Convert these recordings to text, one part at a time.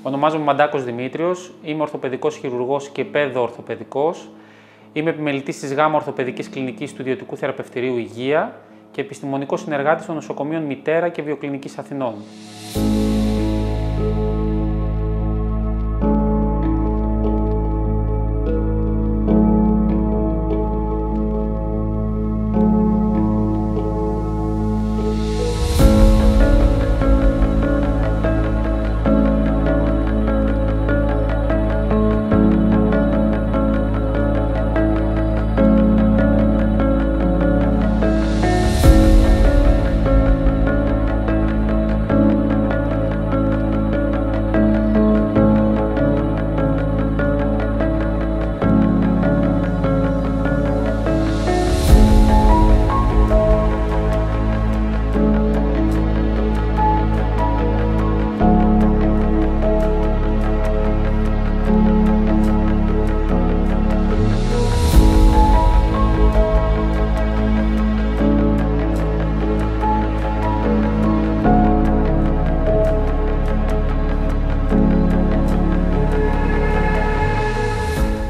Ονομάζομαι Μαντάκος Δημήτριος, είμαι ορθοπαιδικός χειρουργός και παιδοορθοπαιδικός. Είμαι επιμελητής της ΓΑΜΑ Ορθοπαιδικής Κλινικής του Ιδιωτικού Θεραπευτηρίου Υγεία και επιστημονικός συνεργάτης των νοσοκομείων Μητέρα και Βιοκλινικής Αθηνών.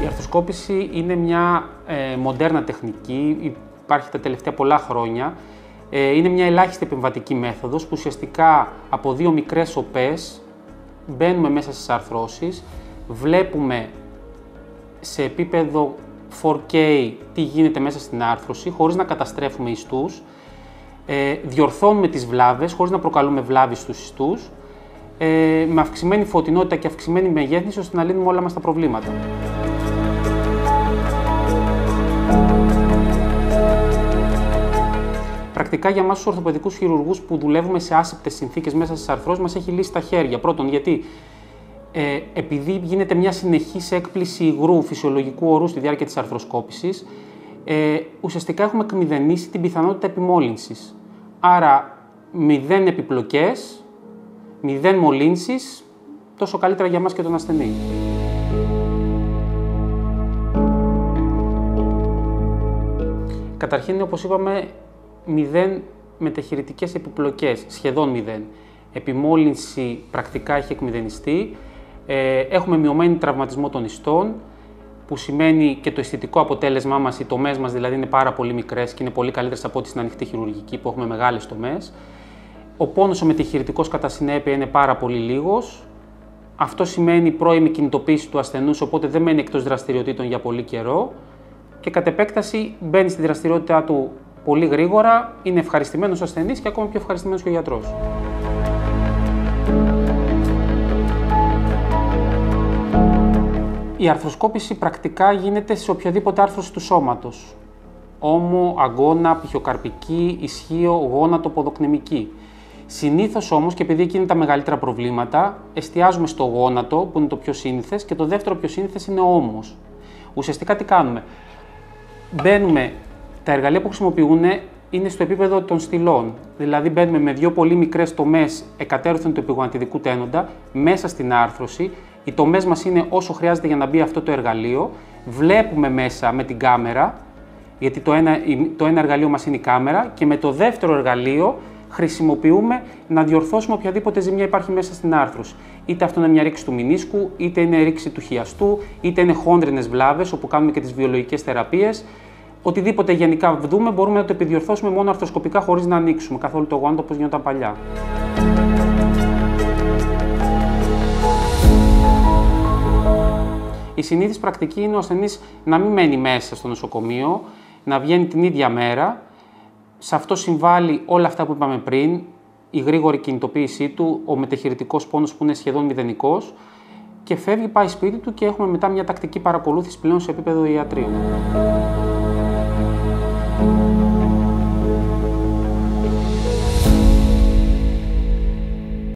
Η αρθροσκόπηση είναι μια μοντέρνα τεχνική, υπάρχει τα τελευταία πολλά χρόνια. Είναι μια ελάχιστη επεμβατική μέθοδος που ουσιαστικά από δύο μικρές οπές μπαίνουμε μέσα στις αρθρώσεις, βλέπουμε σε επίπεδο 4K τι γίνεται μέσα στην άρθρωση, χωρίς να καταστρέφουμε ιστούς, διορθώνουμε τις βλάβες χωρίς να προκαλούμε βλάβη στους ιστούς, με αυξημένη φωτεινότητα και αυξημένη μεγέθυνση ώστε να λύνουμε όλα μας τα προβλήματα. Πρακτικά για εμάς τους ορθοπαιδικούς χειρουργούς που δουλεύουμε σε άσηπτες συνθήκες μέσα στις αρθρώσεις μας έχει λύσει τα χέρια. Πρώτον, γιατί επειδή γίνεται μια συνεχής έκπληση υγρού, φυσιολογικού ορού στη διάρκεια της αρθροσκόπησης, ουσιαστικά έχουμε εκμηδενήσει την πιθανότητα επιμόλυνσης. Άρα, 0 επιπλοκές, 0 μολύνσεις, τόσο καλύτερα για εμάς και τον ασθενή. Καταρχήν, όπως είπαμε, 0 μεταχειρητικές επιπλοκές, σχεδόν 0. Επιμόλυνση πρακτικά έχει εκμηδενιστεί. Έχουμε μειωμένη τραυματισμό των ιστών, που σημαίνει και το αισθητικό αποτέλεσμά μας, οι τομές μας δηλαδή είναι πάρα πολύ μικρές και είναι πολύ καλύτερες από ό,τι στην ανοιχτή χειρουργική που έχουμε μεγάλες τομές. Ο πόνος ο μεταχειρητικός κατά συνέπεια είναι πάρα πολύ λίγος. Αυτό σημαίνει πρώιμη κινητοποίηση του ασθενούς, οπότε δεν μένει εκτός δραστηριοτήτων για πολύ καιρό και κατ' επέκταση μπαίνει στη δραστηριότητά του πολύ γρήγορα, είναι ευχαριστημένος ο ασθενής και ακόμα πιο ευχαριστημένος και ο γιατρός. Η αρθροσκόπηση πρακτικά γίνεται σε οποιαδήποτε άρθρωση του σώματος. Ώμο, αγκώνα, πηχιοκαρπική, ισχύο, γόνατο, ποδοκνημική. Συνήθως όμως, και επειδή εκεί είναι τα μεγαλύτερα προβλήματα, εστιάζουμε στο γόνατο που είναι το πιο σύνηθες και το δεύτερο πιο σύνηθες είναι ο ώμος. Ουσιαστικά τι κάνουμε? Μπαίνουμε, τα εργαλεία που χρησιμοποιούν είναι στο επίπεδο των στυλών. Δηλαδή μπαίνουμε με δύο πολύ μικρές τομές εκατέρωθεν του επιγονατιδικού τένοντα μέσα στην άρθρωση. Οι τομές μας είναι όσο χρειάζεται για να μπει αυτό το εργαλείο. Βλέπουμε μέσα με την κάμερα, γιατί το ένα εργαλείο μας είναι η κάμερα, και με το δεύτερο εργαλείο χρησιμοποιούμε να διορθώσουμε οποιαδήποτε ζημιά υπάρχει μέσα στην άρθρωση. Είτε αυτό είναι μια ρήξη του μηνίσκου, είτε είναι ρήξη του χιαστού, είτε είναι χόνδρινες βλάβες, όπου κάνουμε και τις βιολογικές θεραπείες. Οτιδήποτε γενικά δούμε μπορούμε να το επιδιορθώσουμε μόνο αρθροσκοπικά χωρίς να ανοίξουμε καθόλου το γόνατο όπως γινόταν παλιά. Η συνήθις πρακτική είναι ο ασθενής να μην μένει μέσα στο νοσοκομείο, να βγαίνει την ίδια μέρα. Σε αυτό συμβάλλει όλα αυτά που είπαμε πριν, η γρήγορη κινητοποίησή του, ο μεταχειρητικός πόνος που είναι σχεδόν μηδενικός και φεύγει, πάει σπίτι του και έχουμε μετά μια τακτική παρακολούθηση πλέον σε επίπεδο ιατρείου.